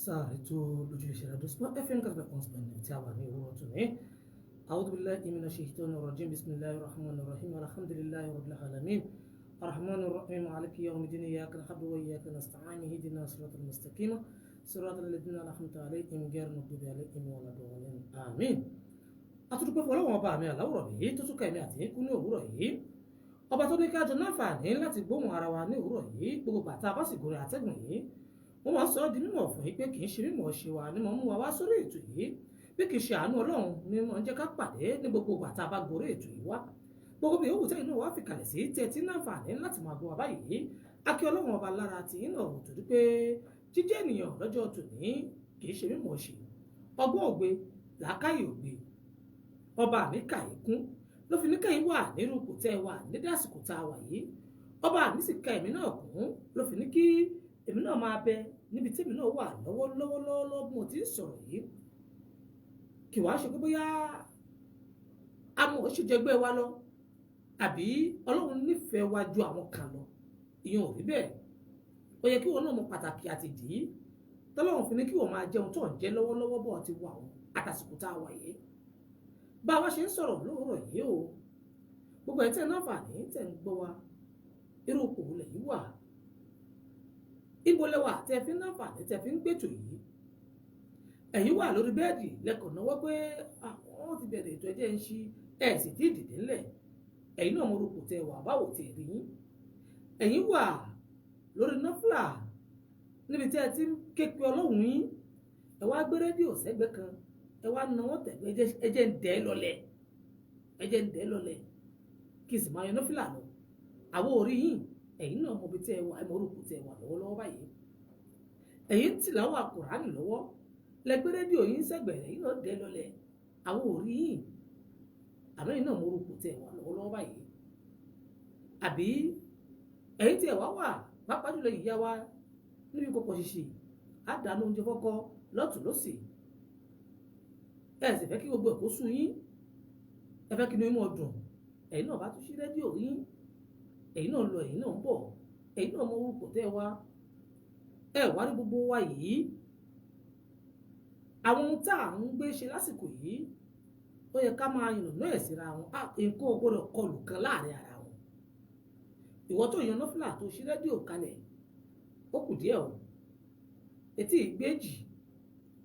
sáà ètò lójú ìṣẹ̀lẹ̀ àdúgbò FM kásìbẹ̀ kọ́nsìpẹ̀ntì tí a wà ní òwúrọ̀ tún ní a'udhu billahi minash shaitanir rajim bismillahir rahmanir rahim alhamdulillahi rabbil alamin arrahmanir rahim maliki yawmiddin iyyaka na'budu wa iyyaka nasta'in ihdinas siratal mustaqim siratal ladzina an'amta alayhim ghayril maghdubi alayhim waladdallin àmín. Àtúndúpẹ́ fún Ọlọ́run ọba mi àláwùrọ̀ yìí tó tún kẹ́mi àti ikú ní òwúrọ̀ yìí, ọba tó ní ká jọ náfààní láti gbóhùn ara wa ní òwúrọ̀ yìí gbogbo bàtà bá sì gorí àtẹ́gùn yìí. Wọ́n máa sọ ọ́ di mímọ̀ fún yín pé kì í ṣe mímọ̀ ṣe wa ni mo mú wa wá sórí ètò yìí, bí kì í ṣe àánú Ọlọ́run ni mo ń jẹ́ ká pàdé ní gbogbo bàtà bá gorí ètò yìí wá. Gbogbo bí òwúrọ̀ tẹ́yìn náà wá fi kalẹ̀ sí tẹ́tí náfààní láti máa gbọ́ wa báyìí. Akí Ọlọ́run ọba lára ti yín náà torí pé jíjẹ́ ènìyàn lọ́jọ́ tòní kì í ṣe mímọ̀ ṣe. Ọgbọ́n ògbé làákàyè ògbé. Ọba mi kà í kún ló fi ní kẹ́yìn wà nírú kò tẹ́ wà nídìí àsìkò tá a wà yìí. Ọba mi sì ka èmi náà kún ló fi ní kí èmi náà máa bẹ níbi tí èmi náà wà lọ́wọ́lọ́wọ́ bí mo ti ń sọ̀rọ̀ yìí. Kì wá ṣe pé bóyá amọ̀ ṣèjẹgbẹ́ wa lọ àbí Ọlọ́run nífẹ̀ẹ́ wa ju àwọn kan lọ, ìyẹn ò rí bẹ́ẹ̀. Ó yẹ kí wọn náà mọ pàtàkì àti ìdí tọ́lọ́run fi ní kí wọ́n máa jẹun tó ń jẹ lọ́wọ́lọ́wọ́ bọ̀ ti wà wọn àtàsìkò tá a wà yìí. Bá a wá ṣe ń sọ̀rọ̀ lóòrọ̀ yìí o, gbogbo ẹ̀ tẹ́ ẹ̀ náfààní tẹ́ ń gbọ́ wa irú òkò lẹ̀ yìí wà. Ibo lẹ́wà tẹ́ fi ń náfààní tẹ́ fi ń gbètò yìí. Ẹ̀yin wà lórí bẹ́ẹ̀dì lẹ́kọ̀ọ́ náwó pé àwọn ti bẹ̀rẹ̀ ètò ẹ̀jẹ̀ ń ṣí ẹ̀ sì tí ì dìde ńlẹ̀. Ẹ̀yin náà mo rúkò tẹ́ wà báwo tẹ́ rí yín. Ẹ̀yin wà lórí náfìlà níbi tí ẹ ti ń ké pe Ọlọ́run yín. Ẹ wá gbé rédíò sẹ́gbẹ́ kan, ẹ wá náwó tẹ̀gbẹ́ ẹjẹ́ ń dẹ́ lọlẹ̀ kí sì máa yan náfìlà lọ. Àwọn orí yín ẹ̀yin náà mọ̀ bí tẹ́ wà ẹ̀ mọ̀ orúkọ tẹ́ wà lọ́wọ́lọ́wọ́ báyìí. Ẹ̀yin tìláwà Kùránì lọ́wọ́ lẹ́gbẹ́ rédíò yín sẹ́gbẹ̀ ẹ̀yin náà dẹ́ lọlẹ̀. Àwọn orí yín àmọ́ ẹ̀yin náà mọ̀ orúkọ tẹ́ wà lọ́wọ́lọ́wọ́ báyìí. Àbí ẹ̀yin tí ẹ̀ wá wà pàápàá jùlọ ìyá wa níbi kọ̀kọ̀ ṣìṣì á dáná oúnjẹ kọ́kọ́ lọ́tùn lọ́sì. Ẹ sì fẹ́ kí gbogbo ẹ̀kọ́ sún yín, ẹ fẹ́ kí inú yín mọ̀ dùn. Ẹ̀yin náà bá tún ṣí rédíò yín, ẹ̀yin náà lọ ẹ̀yin náà ń bọ̀, ẹ̀yin náà mọ orúkọ tẹ́ wá. Ẹ wá rí gbogbo wa yìí. Àwọn ohun tá à ń gbé ṣe lásìkò yìí ó yẹ ká máa yànnà ẹ̀ síra wọn. Nǹkan ò gbọdọ̀ kọlù kan láàrin ara wọn. Ìwọ tó yan náfìlà tó ṣí rédíò kalẹ̀ ó kù díẹ̀ o. Etí ìgbéjì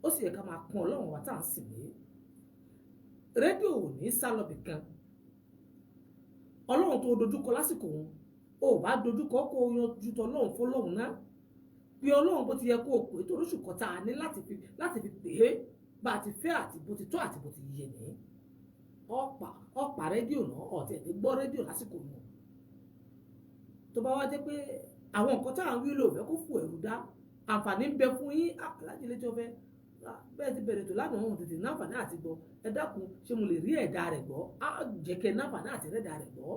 ó sì yẹ ká máa pọn Ọlọ́run wa tá à ń sìn lé. Rédíò ò ní sálọbì kan. Ọlọ́run tó dojúkọ lásìkò wọn ò bá dojúkọ kó o yanjú tọlọ́run fọlọ́run náà. Bí Ọlọ́run bó ti yẹ kó o pè é tó oríṣù kan tá a ní láti fi pè é bá a ti fẹ́ àti bó ti tó àti bó ti yẹ ní. Ọ̀pá rédíò náà ọ̀tẹ̀ ní gbọ́ rédíò lásìkò wọn. Tó bá wá jẹ́ pé àwọn nǹkan tá à ń wí lò fẹ́ kó fò ẹ̀rù dá àǹfààní ń bẹ fún yín alájí lẹ́jọ́ fẹ́ bẹ́ẹ̀ ti bẹ̀rẹ̀ tó lánàá òun tètè náǹfààní àti gbọ́. Ẹ dákun ṣé mo lè rí ẹ̀dá rẹ̀ gbọ́? Á jẹ́ kẹ́ náǹfààní àti rẹ̀dá rẹ̀ gbọ́.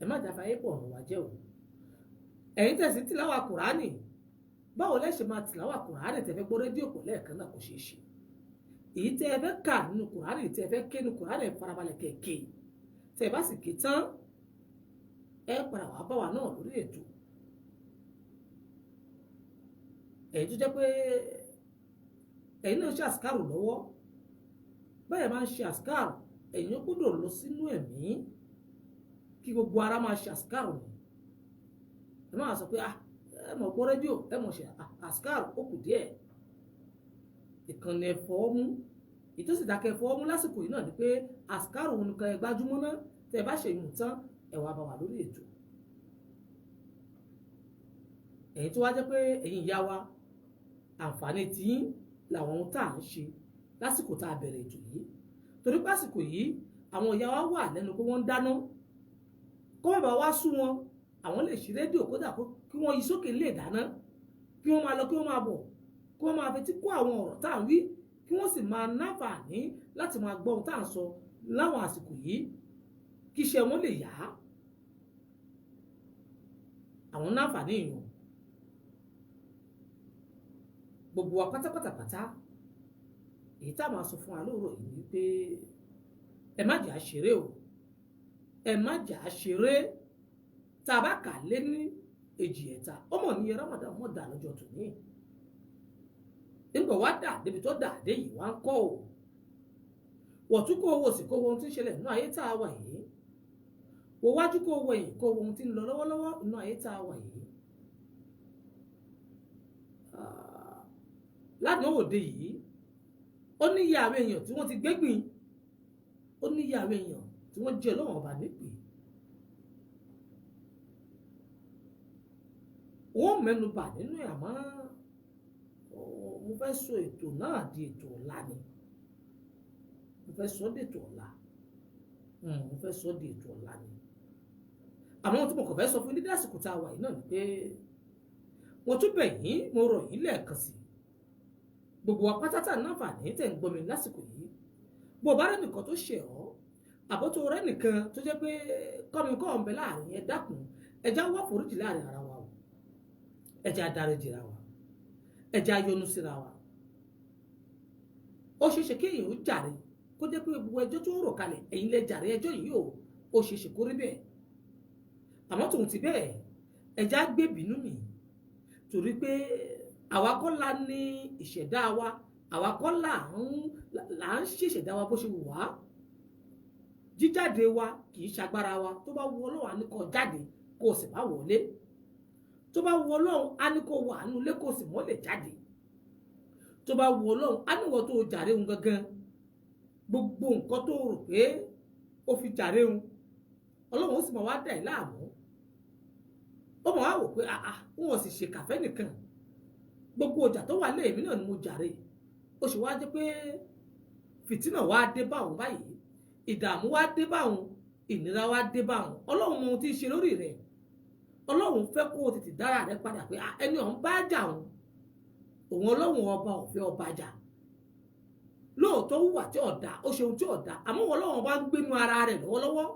Ẹ má jáfa ayé pọ̀ ọ̀rọ̀ wá jẹ́ o. Ẹ̀yin tẹ̀sí tìláwà Kùránì, báwo lẹ́ ṣe máa tìláwà Kùránì tẹ́ fẹ́ gbọ́ rédíò pọ̀ lẹ́ẹ̀kan náà kò ṣeé ṣe. Èyí tẹ́ ẹ fẹ́ kà nínú Kùránì tẹ́ ẹ fẹ́ ké nínú Kùránì farabalẹ̀ kẹ̀kẹ́ tẹ́ ẹ bá sì ké tán ẹ padà wá bá wa náà lórí ètò. Èyí tó jẹ́ pé ẹ̀yin náà ṣe àsìkárù lọ́wọ́, bẹ́ẹ̀ máa ń ṣe àsìkárù ẹ̀yin gbọ́dọ̀ lọ sínú ẹ̀mí kí gbogbo ara máa ṣe àsìkárù ni. Ẹ máa sọ pé ẹ mọ̀ gbọ́ rédíò ẹ mọ̀ ṣe àsìkárù ó kù díẹ̀. Ìkànnì ẹ̀fọ́ mú ìtòsí dákẹ́ ẹ̀fọ́ mú lásìkò yìí náà ni pé àsìkárù nìkan ẹ gbájúmọ́ náà tẹ́ ẹ bá ṣe ìmù tán ẹ wá bá wa lórí ètò. Ẹ̀yin tó wá jẹ́ pé ẹ̀yin ìyá wa àǹfààní tiyín làwọn ohun tá à ń ṣe lásìkò tá a bẹ̀rẹ̀ ètò yìí. Torí pé àsìkò yìí àwọn ìyá wa wà lẹ́nu pé wọ́n ń dáná. Kó má bàa wá sú wọn, àwọn lè ṣí rédíò kódà kí wọ́n yí sókè lè dáná, kí wọ́n máa lọ kí wọ́n máa bọ̀, kí wọ́n máa fetí kó àwọn ọ̀rọ̀ tá à ń wí, kí wọ́n sì máa náfààní láti máa gbọ́ ohun tá à ń sọ láwọn àsìkò yìí kí iṣẹ́ wọn lè yá. Àwọn náfààní èèyàn gbogbo wa pátápátá èyí tá a máa sọ fún wa lóòrọ̀ yìí ni pé ẹ má jà á ṣeré o, ẹ má jà á ṣeré. Tá a bá kà lé ní èjì ẹ̀ta ọmọ ní Ramadan mọ́ dà lọ́jọ́ tòní nígbà wá dà débi tó dà dé yìí wá ń kọ́ ò wọ̀ tún kó owó sì kó ohun tí ń ṣẹlẹ̀ nínú ayé tá a wà yìí wò wájú kó owó ẹ̀yìn kó ohun tí ń lọ lọ́wọ́lọ́wọ́ nínú ayé tá a wà yìí lánàá òde yìí ó ní iye àwọn èèyàn tí wọ́n ti gbégbìn ó ní iye àwọn èèyàn tí wọ́n jẹ́ Ọlọ́run ọba nípè wọ́n mẹ́nu bà nínú ẹ̀ àmọ́ mo fẹ́ sọ ètò náà di ètò ọ̀la ni mo fẹ́ sọ di ètò ọ̀la mo fẹ́ sọ di ètò ọ̀la ni àmọ́ ohun tí mo kàn fẹ́ sọ fún dídí àsìkò tá a wà yìí náà ni pé mo tún bẹ̀ yín mo rọ̀ yín lẹ́ẹ̀kan sí gbogbo wa pátátá náfààní tẹ̀ ń gbọ́ mi lásìkò yìí bó o bá rẹ́ nìkan tó ṣe ọ́ àbótó rẹ́ nìkan tó jẹ́ pé kọ́mi kọ́ ọ̀nbẹ láàrin ẹ dákun ẹja wá foríjì láàrin ara wa o ẹja dáríjì ra wa ẹja yọ́nú síra wa ó ṣeé ṣe kí èèyàn ó jàre kó jẹ́ pé gbogbo ẹjọ́ tó ń rò kalẹ̀ ẹ̀yin lẹ jàre ẹjọ́ yìí ó ṣeé ṣe kó rí bẹ́ẹ̀ àmọ́ tòun ti bẹ́ẹ̀ ẹja gbé bínú mi torí pé àwa kọ́ la ní ìṣẹ̀dá wa àwa kọ́ là ń ṣèṣẹ̀dá wa bó ṣe wù wá jíjáde wa kì í ṣagbára wa tó bá wù Ọlọ́run á ní kó jáde kó o sì má wọlé tó bá wù Ọlọ́run á ní kó wà nínú ilé kó o sì mọ́lẹ̀ jáde tó bá wù Ọlọ́run á ní wọ́n tó jàre òun gangan gbogbo nǹkan tó rò pé ó fi jàre òun Ọlọ́run ó sì máa wá dà ẹ́ láàmú ó máa wá wò pé wọn sì ṣe kàfẹ́ nìkan gbogbo ọjà tó wà lẹ́ẹ̀mí náà ni mo jàre ó sì wá jẹ́ pé fìtínà wá dé bá òun báyìí ìdààmú wá dé bá òun ìnira wá dé bá òun Ọlọ́run mọ ohun tí ń ṣe lórí rẹ̀ Ọlọ́run fẹ́ kó o tètè dára rẹ padà pé ẹni ọ̀hún bá jà òun Ọlọ́run ọba ò fẹ́ ọba jà lóòótọ́ wùwà tí ọ̀dà ó ṣe ohun tí ọ̀dà àmọ́ Ọlọ́run bá ń gbénu ara rẹ̀ lọ́wọ́lọ́wọ́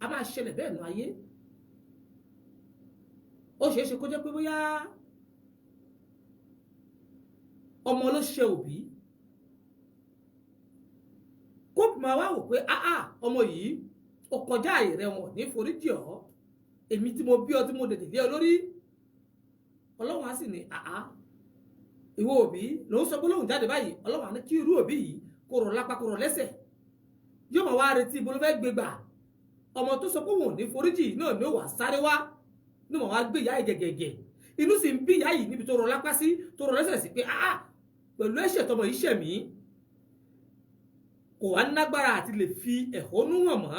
a máa ṣẹlẹ̀ bẹ́ẹ̀ nù ayé ó ṣeé ṣe kó jẹ́ pé bóyá ọmọ ló ṣe òbí kó máa wá wò pé ọmọ yìí ó kọjá àyè rẹ wọn ní foríjì ọ́ èmi tí mo bí ọ tí mo dèdè lé ọ lórí Ọlọ́run á sì ní ìwọ òbí ló ń sọ pé lóhùn jáde báyìí Ọlọ́run á ní kí irú òbí yìí kó rọ̀ lápá kó rọ̀ lẹ́sẹ̀ yóò máa wá retí ibo ló fẹ́ gbé gbà ọmọ tó sọ pé wọn ò ní foríjì náà ni ó wà sáré wá ní wọn wá gbé ìyá yìí gẹ̀gẹ̀gẹ̀ inú sì ń bí ìyá yìí níbi tó rọ̀ lápá sí tó rọ̀ lẹ́sẹ̀ sí pé pẹ̀lú ẹ̀ṣẹ̀ tọmọ yìí ṣẹ̀ mí kò wá nágbára àti lè fi ẹ̀hónú hàn mọ́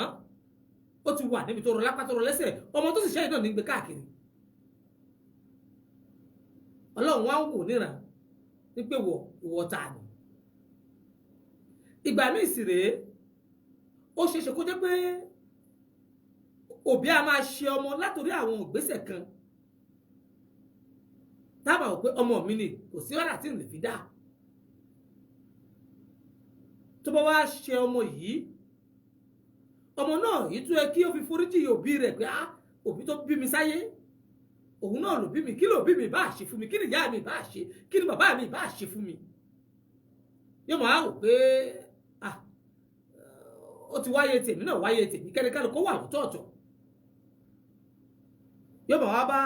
ó ti wà níbi tó rọ̀ lápá tó rọ̀ lẹ́sẹ̀ ọmọ tó sì ṣẹ̀ yìí náà ní gbé káàkiri Ọlọ́run wá ń wò níran ní pé ìwọ ta ni ìgbà míì sì rèé ó ṣeé ṣe kó jẹ́ pé òbí a máa ṣe ọmọ látòrí àwọn ìgbésẹ̀ kan tábà wò pé ọmọ mi ni kò sí ọ̀rà tí ò lè fi dá tó bá wá ṣe ọmọ yìí ọmọ náà yìí tó yẹ kí ó fi foríjì òbí rẹ̀ pé òbí tó bí mi sáyé òun náà ló bí mi kí ló bí mi bá ṣe fún mi kí ni ìyá mi bá ṣe kí ni bàbá mi bá ṣe fún mi yóò máa wò pé ó ti wáyé tèmi náà wáyé tèmi kẹ́nikẹ́ni kó wà lọ́tọ̀ọ̀tọ̀ yóò máa wá bá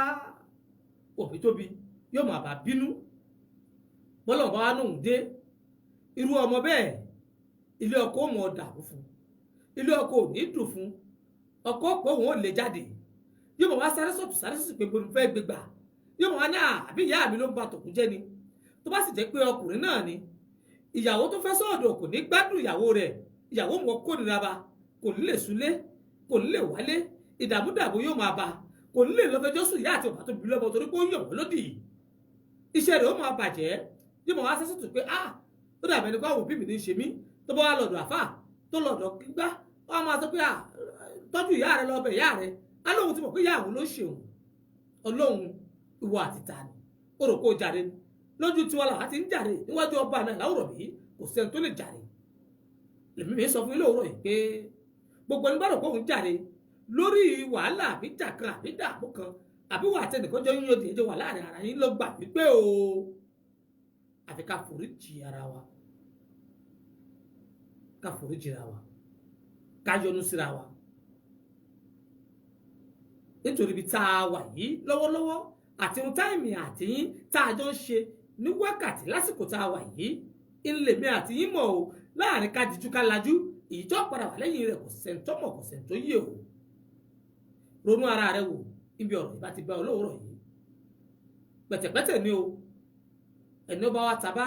òbí tó bí yóò máa bá bínú bọ́lọ̀ bá wá nóhùn dé irú ọmọ bẹ́ẹ̀ ilé ọkọ ò mọ̀ dàrú fún ilé ọkọ ò ní dùn fún ọkọ pọ̀ òun ò lè jáde yóò máa wá sáré sọ̀tù sáré sọ̀tù pé mo fẹ́ gbégbà yóò máa wá ní àbí ìyá mi ló ń ba tòkun jẹ́ ni tó bá sì jẹ́ pé ọkùnrin náà ni ìyàwó tó fẹ́ sọ́ọ̀dọ̀ kò ní gbádùn ìyàwó rẹ̀ ìyàwó mọ̀ kórìíra ba kò ní lè súnlé kò ní lè wálé ìdààmúdààbò yóò máa bá kò ní lè lọ fẹjọ́ sùn ìyá àti bàbá tó bí lọ́mọ torí pé ó yàn wọ́n lódì iṣẹ́ rẹ̀ ó máa bàjẹ́ yóò máa wá sẹ́sẹ̀ tó pé ó dàbẹ̀ ní kó àwọn òbí mi ní í ṣe mí tó bá wà lọ́dọ̀ àfà tó lọ́dọ̀ gbígbá wọ́n máa sọ pé tọ́jú ìyá rẹ̀ lọ́bẹ̀ ìyá rẹ̀ alóhun ti mọ̀ pé ìyá àwọn ló ṣeun ọlọ́hun ìwọ àti ta ni ó rò kó jàre lójú tiwa làwọn ti ń jàre níwájú ọba náà láwùrọ̀ bí kò sẹ́ni tó lè jàre lèmi mi sọ fún ilé òwúrọ̀ yìí pé gbogbo ẹni bá rò pé òun jàre lórí wàhálà àbí jà kan àbí dààmú kan àbí wà tẹnìkan jọ yíyan tìyẹn jọ wà láàrin ara yín ló gbà wípé àfi ká foríjì ara wa ká foríjì ara wa ká yọ́nú síra wa nítorí ibi tá a wà yìí lọ́wọ́lọ́wọ́ àti ohun táìmì àti yín tá a jọ ń ṣe ní wákàtí lásìkò tá a wà yìí ńlẹ̀mí àti yín mọ̀ o láàrin ká dijú ká lajú ìjọ padà wà lẹ́yìn rẹ̀ kò sẹ́ńtọ́mọ̀ kò sẹ́ńtọ́ yé o ronú ara rẹ wò ibi ọ̀rọ̀ ìbá ti bá olóòrọ̀ yìí pẹ̀tẹ̀pẹ̀tẹ̀ ni o ẹni ó bá wa tàbá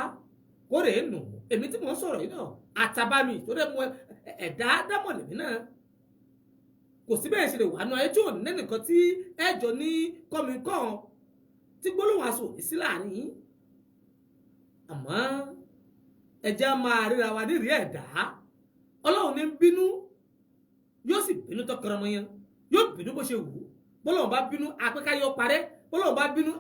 kórè é nù èmi tí mò ń sọ̀rọ̀ yìí náà àtàbá mi tó dẹ́ mú ẹ̀dá dámọ̀ lèmi náà kò sí bẹ́ẹ̀ ṣe lè wà nù ayé tí ò ní nìkan tí ẹjọ́ ní kọ́míkàn tí gbólóhùn aṣọ òní sí láàrin yín àmọ́ ẹjẹ́ máa ríra wa nírìí ẹ̀dá ọlọ́run ní bínú yóò sì bínú tọkọrọmọ yẹn yóò bínú bó ṣe wù ú bọ́lọ́run bá bínú apẹ́káyọ̀ parẹ́ bọ́lọ́run bá bínú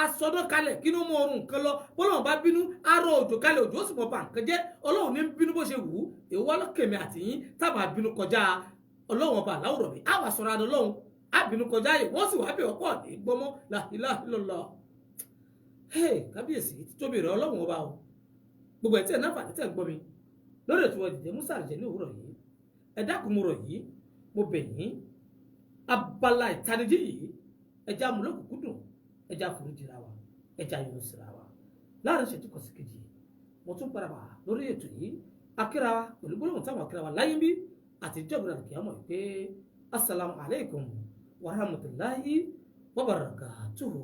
asọdọ́ kalẹ̀ kí ló mọ ọrùn nǹkan lọ bọ́lọ́run bá bínú arọ òjò kalẹ̀ òjò ó sì mọ bà nǹkan jẹ́ ọlọ́run ní bínú bó ṣe wù ú èwo ọlọ́kẹ̀mí àtìyín tábà bínú kọjá ọlọ́run ọba aláwòrán mi àwa sọ̀rọ̀ adọ́ lọ́hùn àbínú kọjá yìí wọ́n sì wá bẹ̀ ọ̀pọ̀ ní gbọ́mọ́ la ilaha illallah kábíyèsí títóbi rẹ̀ ọlọ́run ọba o gbogbo ẹ̀ tí ẹ̀ náà fàdí tẹ̀ ń gbọ́ mi lórí ètò ọ̀dìdẹ musa àrìjẹ ní òwúrọ̀ yìí ẹ dákun mo rọ̀ yìí mo bẹ̀ yín abala ìtanijí yìí ẹja amúlòkùnkùn ẹja foríjìra wa ẹja yọnu síra wa láàrin ìṣẹ́jú kan sí kejì mo tún padà wá lórí ètò yìí akíra wa pẹ̀lú gbólóhùn táwọn akíra wa láyé bí àti ìjọba ìrìnàkì àmọ́ pé assalamu alaikum wa rahmatullahi wa barakatuhu.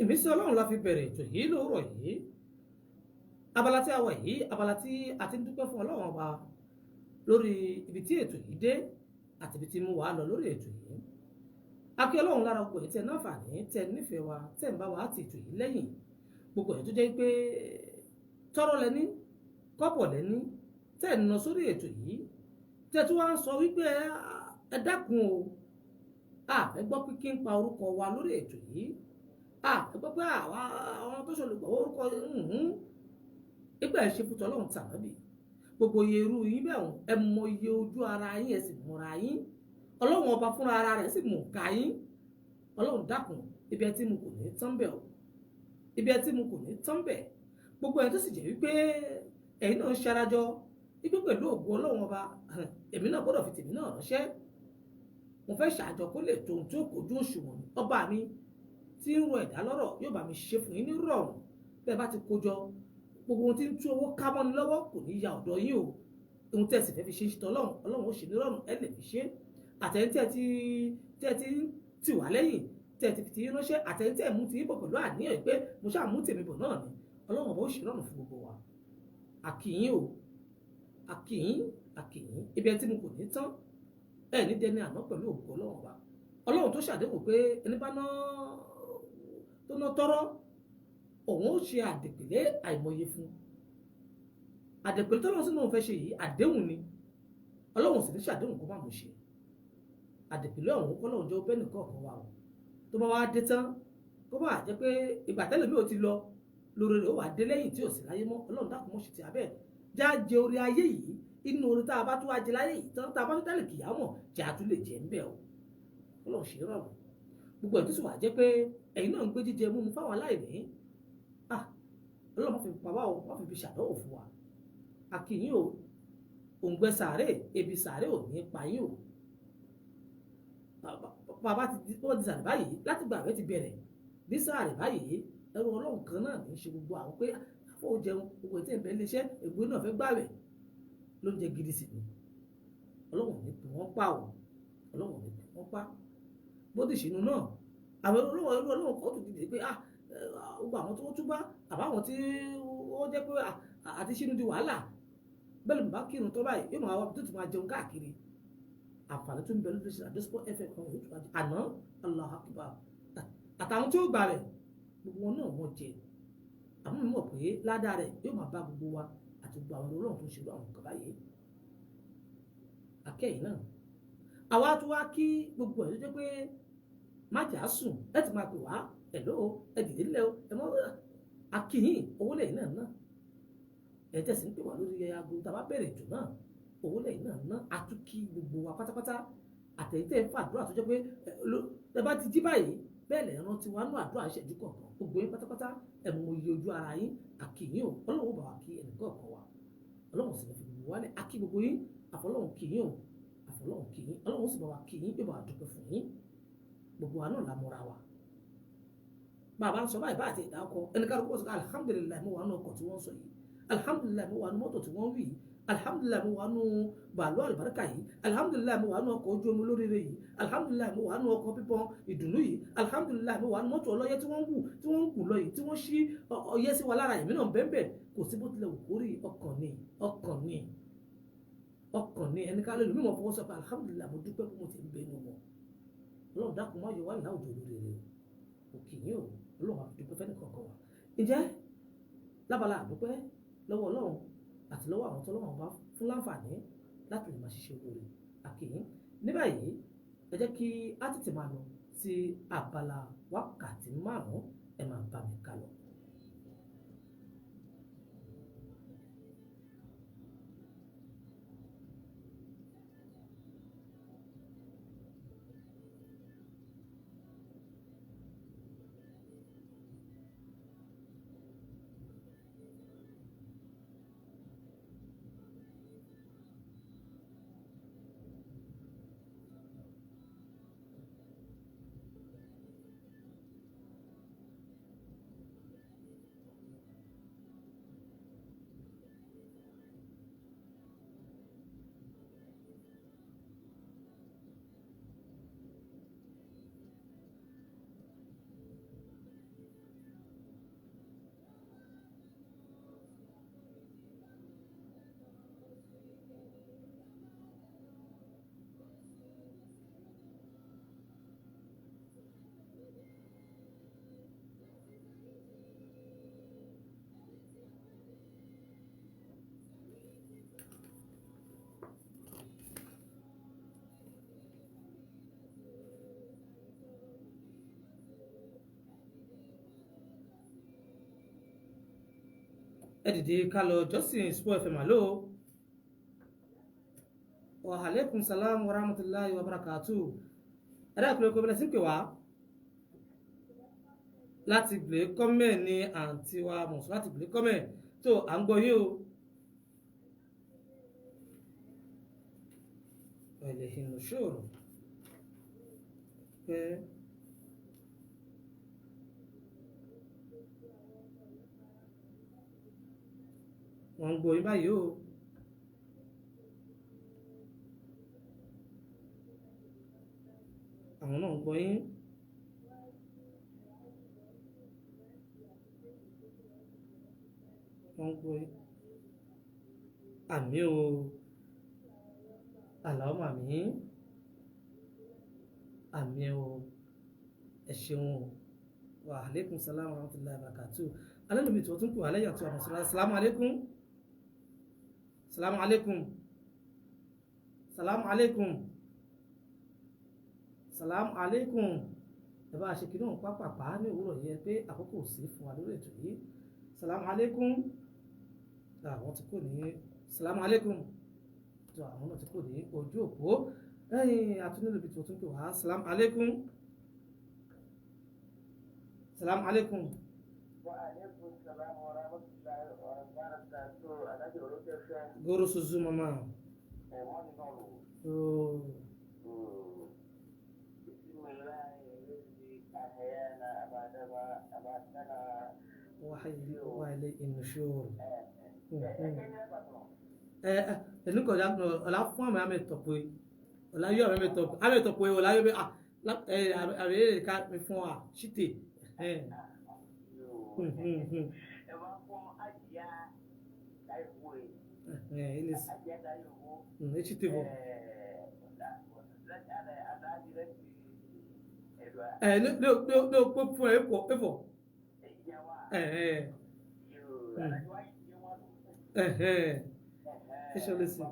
ìmísí ọlọ́run la fi bẹ̀rẹ̀ ètò yìí lóòrọ̀ yìí abala tí a wà yìí abala tí a ti ń dúpẹ́ fún ọlọ́run ọba lórí ibi tí ètò yìí dé àti ibi tí mú wa lọ lórí ètò yìí akí ọlọ́run lára gbogbo ètò náfààní tẹ nífẹ̀ẹ́ wa tẹ̀ ń bá wa àti ètò yìí lẹ́yìn gbogbo ẹ̀ tó jẹ́ pé tọ́rọ̀ lẹ́ní kọ́pọ̀ lẹ́ní tẹ̀ ń lọ sórí ètò yìí tẹ̀ tí wọ́n á sọ wípé ẹ dákun o ẹ gbọ́ pé kí n pa orúkọ wa lórí ètò yìí gbọ́ pé àwọn tó ṣolùgbọ́ orúkọ ìgbà ẹ̀ ṣe fútọ́ ọlọ́run tàbí gbogbo iye irú yín bẹ́ẹ̀ ẹ mọ iye ojú ara yín ẹ sì mọ̀ra yín ọlọ́run ọba fúnra ara rẹ̀ sì mọ̀ ká yín ọlọ́run dákun ibi ẹ tí mo kò ní tán bẹ̀ ibi ẹ tí mo kò ní tán bẹ̀ gbogbo ẹ̀ tó sì jẹ́ wípé ẹ̀yin náà ń ṣarajọ wípé pẹ̀lú ògo ọlọ́run ọba èmi náà gbọ́dọ̀ fi tèmi náà ránṣẹ́ mo fẹ́ ṣàjọ kó lè tó ohun tí ó kojú òṣùwọ̀n ọba mi tí ń rọ ẹ̀dá lọ́rọ̀ yóò bá mi ṣe fún yín ní rọrùn bẹ́ẹ̀ bá ti kójọ gbogbo ohun tí ń tú owó ká mọ́ni lọ́wọ́ kò ní ya ọ̀dọ̀ yín o ohun tẹ́ ẹ sì fẹ́ fi ṣe ṣètò ọlọ́run ó ṣe ní rọrùn ẹ lè fi ṣe àtẹ̀yìn tí ẹ ti tì wá lẹ́yìn tí ẹ ti fi ti yín ránṣẹ́ àtẹ̀yìn tí ẹ mú ti yín bọ̀ pẹ̀lú àníyàn pé mo ṣáà mú tèmi bọ̀ náà ni ọlọ́run ọba ó ṣe rọrùn fún gbogbo wa àkìyín o àkìyín ibi ẹ tí mo kò ní tán ẹ ní dẹni àná pẹ̀lú ògo ọlọ́run ọba ọlọ́run tó ṣàdéhùn pé ẹni bá ná tó ná tọ́rọ́ òun ó ṣe àdèpèlé àìmọye fún àdèpèlé tọ́lọ́run sínú òun fẹ́ ṣe yìí àdéhùn ni ọlọ́run sì ní ṣàdéhùn kó má mú ṣe àdèpèlé ọ̀hún kọ́lọ́run jẹ́ bẹ́ẹ̀ nìkan ọ̀kan wa o tó bá wá dé tán kó bá jẹ́ pé ìgbà tẹ́lẹ̀ mi ò ti lọ lórí rẹ̀ ó wà dé lẹ́yìn tí ò sì láyé mọ́ ọlọ́run dákun mọ́ ṣe ti abẹ́ já jẹ orí ayé yìí inú orí tá a bá tún wá jẹ láyé yìí tán tá a bá tún tẹ́lẹ̀ kìyàmọ̀ jẹ́ àtún lè jẹ́ ń bẹ̀ o ọlọ́run ṣe rọrùn gbogbo ẹ̀ tó sì wà jẹ́ pé ẹ̀yin náà ń gbé jíjẹ múmu fáwọn aláìní ọlọ́run má fi pa wá o má fi ṣàdánwò fún wa akínyìn o òǹgbẹ sàárè ebi sàárè ò ní pa yín o bàbá ti wọ́n di sàárè báyìí láti gbà rẹ ti bẹ̀rẹ̀ ní sàárè báyìí ẹrù ọlọ́run kan náà ní í ṣe gbogbo àwọn pé àfọ́ ò jẹun gbogbo ètò ìbẹ̀ iléeṣẹ́ ègbó náà fẹ́ gbààwẹ̀ ló ń jẹ gidi sí ni ọlọ́run ní pé wọ́n pa ò ọlọ́run ní pé wọ́n pa bóde ìṣínú náà àwọn ọlọ́run kọ́ tó dìde pé gbogbo àwọn tó túbá àbáwọn tí ó jẹ́ pé àti sínú di wàhálà bẹ́ẹ̀ ló bá kírun tó báyìí yóò máa wá tó ti máa jẹun káàkiri àǹfààní tó ń bẹ lórí ṣe àdóṣpọ̀ fm kan yóò tó àná Allahu Akbar àtàwọn tí ó gbà rẹ̀ gbogbo wọn náà wọ́n jẹ àmọ́ mi mọ̀ pé ládàá rẹ̀ yóò máa bá gbogbo wa àti gbogbo àwọn ọlọ́run tó ń ṣerú àwọn nǹkan báyìí akẹ́yìn náà àwa tó wá kí gbogbo ẹ̀ ló jẹ́ pé má jà á sùn ẹ ti máa pè wá ẹ̀lọ́ ẹ dìde nílẹ̀ ẹ mọ́ akíyìn owó lẹ́yìn náà náà ẹ tẹ̀sí ń pè wá lórí aago tá a bá bẹ̀rẹ̀ jù náà owó lẹ́yìn náà ná àtúkì gbogbo wa pátápátá àtẹ̀yìntẹ̀ fàdúrà tó jẹ́ pé ẹ bá ti jí báyìí bẹ́ẹ̀ lẹ̀ rántí wa nú àdúrà ìṣẹ́jú kọ̀ọ̀kan gbogbo yín pátápátá ẹ̀ mọ iye ojú ara yín àkìyìn o ọlọ́run bá wa kí ẹnìkọ̀ọ̀kan wa ọlọ́run sì lè fi gbogbo wálẹ̀ akí gbogbo yín àfọlọ́run kìyìn o àfọlọ́run kìyìn ọlọ́run sì bá wa kìyìn yóò bá wa dúpẹ́ fún yín gbogbo wa náà la mọ́ra wa bàbá ń sọ báyìí bá àti ìdá ọkọ ẹnìkan kó sọ alihamudulilayi mo wà nù ọkọ̀ tí wọ́n sọ yìí alihamudulilayi mo wà nù mọ́tò tí wọ́n wí yìí alihamudulilayi mo wà nù bàálù àlùbáríkà yìí alihamudulilayi mo wà nù ọkọ̀ ojú omi olóríire yìí alihamudulilayi mo wà nù ọkọ̀ pípọ́n ìdùnnú yìí alihamudulilayi mo wà nù mọ́tò ọlọ́yẹ tí wọ́n ń kù lọ yìí tí wọ́n ṣí ọyẹ́ sí wa lára ìmí náà bẹ́ẹ̀ kò sí bó tilẹ̀ wù kórè ọkàn ni ẹni ká lólu mímọ̀ fọwọ́ sọ pé alihamudulilayi mo dúpẹ́ pé mo ti ń bẹ inú wọn ọlọ́run dákun má yọ wá láwùjọ olóríire òkè yìí o ọlọ́run àti dúpẹ́ fẹ́ni kọ̀ọ̀kan wa ǹjẹ́ lábala àdúpẹ́ lọ́wọ́ ọlọ́run àti lọ́wọ́ àwọn tọ́lọ́run bá fún láǹfààní láti lè máa ṣiṣẹ́ olóore àkìyìn ní báyìí ẹ jẹ́ kí á tètè máa lọ sí abala wákàtí márùn-ún ẹ máa bá mi kálọ. ẹ dìde ká lọ jọ́sìn Sport FM àlọ́ wa alaikum salam wa rahmatullahi wa barakatuh ẹ̀dá ìpínlẹ̀ kọ́bílẹ̀ sí ń pè wá láti gbé kọ́mẹ̀ ní àǹtí wa mọ̀sùn láti gbé kọ́mẹ̀ tó à ń gbọ́ yín o ẹ̀lẹ́hìn ṣòro pé wọ́n ń gbọ́ yín báyìí o àwọn náà ń gbọ́ yín wọ́n ń gbọ́ yín àmì o àlàó àmì àmì o ẹ ṣeun o wa alaikum salam wa rahmatullahi wa barakatuh alẹ́ níbi tí wọ́n tún kù alẹ́ yàtọ̀ àwọn sọ́lá salamu alaikum salamu alaikum salamu alaikum salamu alaikum ẹ bá ṣe kìnnìún pápápá ní òwúrọ̀ yẹ pé àkókò sí fún wa lórí ètò yìí salamu alaikum àwọn ti kò ní salamu alaikum tó àwọn náà ti kò ní ojú òpó lẹ́yìn àtúndínlẹ́bí tí wọ́n tún kù wá salamu alaikum salamu alaikum. Goro Suzu mama. وإليه النشور ẹnu kọjá ọ̀la fún àmì àmì ìtọ̀pọ̀ ọ̀la yọ àmì ìtọ̀pọ̀ ọ̀la yọ bí àrẹ èrè ká mi fún wa ṣìtè. Ṣìtè bọ̀. Ní o pé fún ẹ pọ̀. Deixa eu ler assim.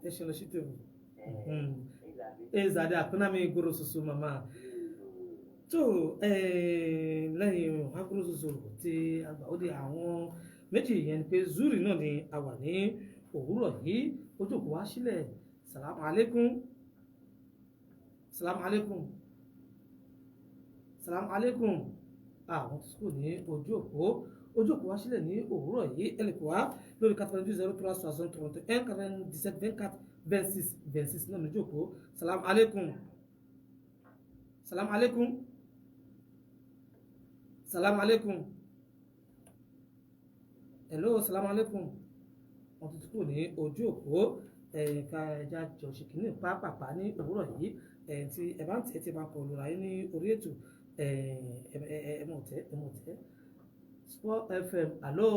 Deixa eu ler assim. Exato, kuna mi guru susu mama. So, lẹ́yìn aguru susu tí àgbà ó di àwọn méjì yẹn ni pé zuri náà ni a wà ní òwúrọ̀ yìí ó jókòó wá sílẹ̀. Salaam alaikum. Salaam alaikum. Salaam alaikum. Àwọn tó kù ní ojú òpó wá sílẹ̀ ní òwúrọ̀ yìí ẹlẹ́kọ̀ọ́ wá lórí 9803-317-24-26 náà ní ojú òpó. Salaam alaikum. Salaam alaikum. Salaam alaikum. Hello, salaam alaikum. Wọ́n tó kù ní ojú òpó ẹ̀ka ẹja jọ̀ọ́sì kìíní pàápàá ní òwúrọ̀ yìí tí ẹ bá ń tẹ̀ tí ẹ bá kọ lura yín ní orí ètò ẹmọ̀tẹ́ Sport FM hello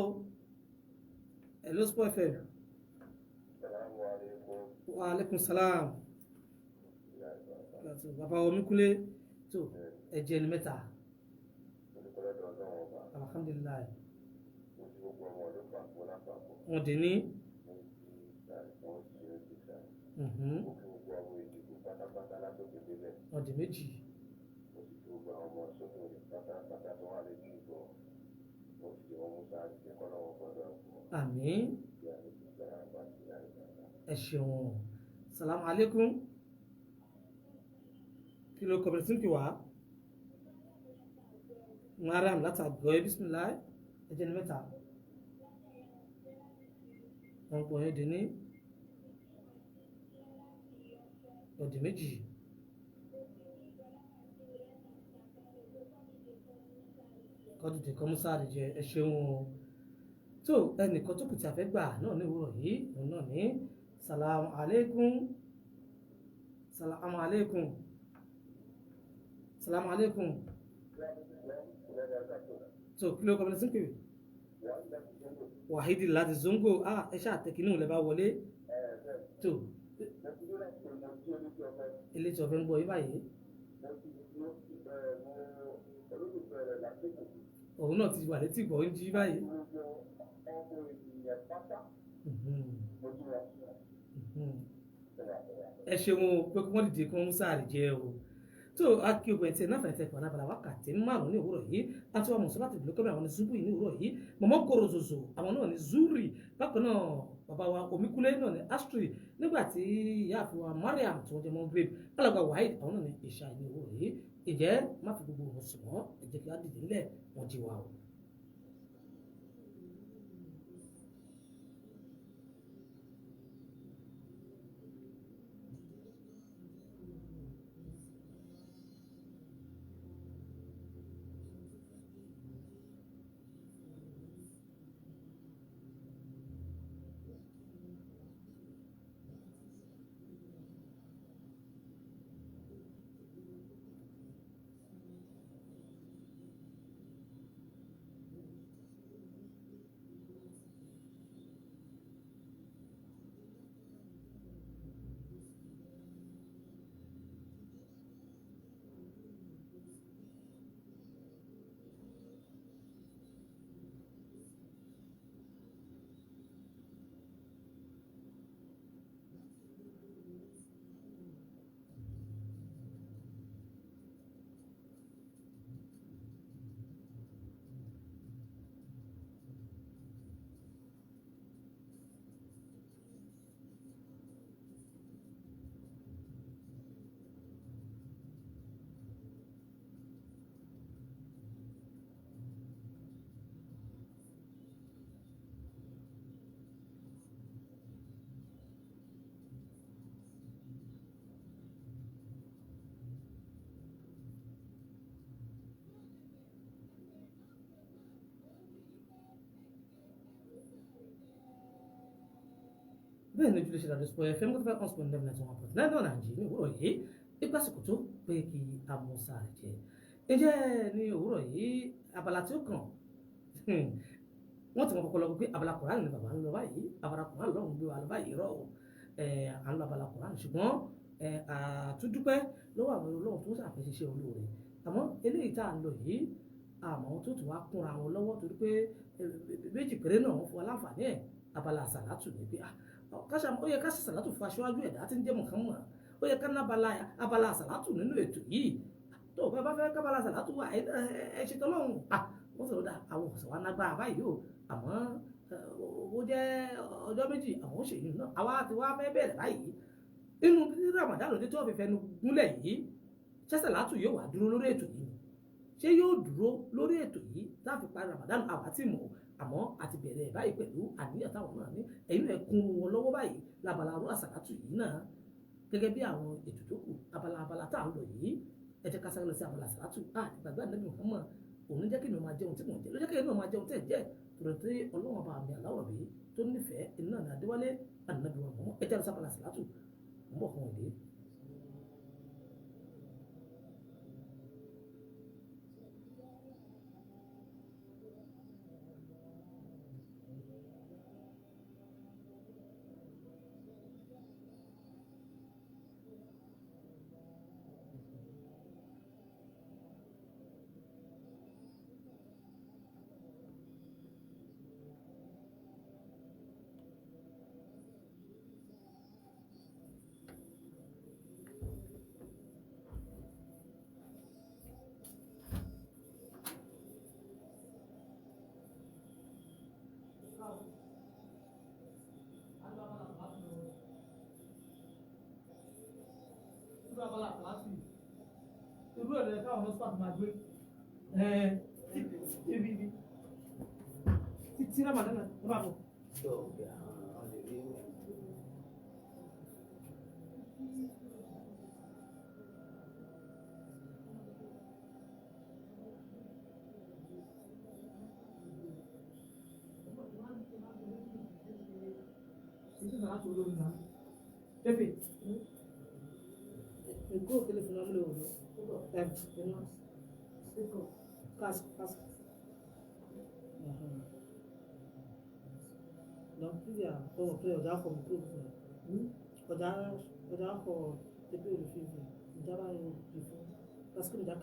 Sport FM. Wa alaikum salam. Bàbá Omíkúlé tó ẹ̀jẹ̀ ní mẹ́ta. Alhamdulilayi. Wọ́n dì ní. Ọdún méjì. Àmín. Ẹ ṣeun. Salaam alaikum. Kí ló kọ̀bẹ̀rẹ̀ sí ń kí wá? Mariam látàgbọ́ ẹ bismillah ẹjẹ́ ní mẹ́ta. Wọ́n pọ̀ yẹn dì ní. Ọdún méjì. Kọ́dùdì kan mú sáà jẹ ẹ ṣeun tó ẹnìkan tó kù tí a fẹ́ gbà náà ní òwúrọ̀ yìí òun náà ní salaam alaikum. Salaam alaikum. Salaam alaikum. So kí ló kọ́ bẹ́ẹ̀ sí pé Wahidi láti Zongo ẹ ṣáà tẹ̀kínú lẹ́ bá wọlé tó ilé tí ọ̀fẹ́ ń gbọ́ yí báyìí. Òun náà ti wà létí ìgbọ̀ ń jí báyìí. Ẹ ṣeun pé kí wọ́n dìde kí wọ́n mú sáà rí jẹ́ o. tó akí ogun ẹ̀tì náà fẹ̀tẹ̀ pọ̀ lábàlá wákàtí márùn-ún ní òwúrọ̀ yìí àti wọn mọ̀sọ́ láti ìdílé àwọn ní zubu yìí ní òwúrọ̀ yìí mọ̀mọ́ kóró zozo àwọn náà ní zuri bákan náà bàbá wa omíkúlé náà ní astri nígbà tí ìyáàfin wa mariam tí wọ́n jẹ́ mọ́ grave alàgbà wahid àwọn náà ní ìṣà ní òwúrọ̀ yìí ìjẹ́ má fi gbogbo wọn sùn wọ́n ẹ jẹ́ kí á dìde nílẹ̀ wọ́n jí wa o. bẹ́ẹ̀ ni ojúlé ṣe Radio Sport FM kó tó fẹ́ 11.9 náà nàìjíríà ní òwúrọ̀ yìí nípa àsìkò tó pé kí amúsà jẹ ǹjẹ́ ní òwúrọ̀ yìí abala tí ó kàn wọ́n ti mọ kọ́kọ́ lọ pé abala Kùránì ni bàbá ń lọ báyìí abala Kùránì lọ́hùn gbé wa lọ báyìí rọ̀ à ń lọ abala Kùránì ṣùgbọ́n àtúndúpẹ́ lọ́wọ́ àwọn olóhùn tó ṣàfihàn ṣiṣẹ́ olóore àmọ́ eléyìí tá à ń lọ yìí àmọ́ tó tún wá kúnra wọn lọ́wọ́ torí pé méjì péré náà wọ́n fún wa láǹfààní ẹ̀ abala àsàlátù ní pé ó yẹ ká ṣe àsàlátù fún aṣáájú ẹ̀dá tí ń jẹ́ Muhammad ó yẹ ká ná abala àsàlátù nínú ètò yìí tó o bá fẹ́ kábàlà àsàlátù wà ẹ ṣe tọ́lọ́run wọ́n sọ̀rọ̀ dà àwọn òṣèlú wa nágbára báyìí o àmọ́ ó jẹ́ ọjọ́ méjì àwọn òṣèlú náà àwa ti wá fẹ́ bẹ̀rẹ̀ báyìí inú Ramadan lòdì tó fi fẹnu gúnlẹ̀ yìí ṣẹ́sàlátù yóò wà dúró lórí ètò yìí ṣé yóò dúró lórí ètò yìí láti parí Ramadan àwa tí mọ̀ àmọ́ àti bẹ̀rẹ̀ báyìí pẹ̀lú àníyàn táwọn náà ní ẹ̀yìn ẹ̀kún wọn lọ́wọ́ báyìí lábala arú àsàlátù yìí náà gẹ́gẹ́ bí àwọn ètò tó kù abala tá à ń lọ yìí ẹ jẹ́ ká sáré lọ sí abala àsàlátù ìgbàgbé ànábì Muhammad òun jẹ́ kí mi máa jẹun tí mò ń jẹ ló jẹ́ kí mi máa jẹun tẹ̀ jẹ́ tòrò tí ọlọ́wọ́n bá mi àláwọ̀ bí tó nífẹ̀ẹ́ iná ní Adéwálé ànábì wa mọ́ ẹ jẹ́ lọ sí abala àsàlátù ń bọ̀ fún òde. Abala àsàlátù irú ẹ̀rọ káwọn ọlọ́sùpá tó máa gbé títí Ramadan náà bá bọ̀. Títí àsàlátù olórí náà Pepe. El coco que le fue nombre uno. Casco. Donc, il y a un peu de d'art comme tout. D'art pour depuis le film. D'abord, il faut. Parce que d'art,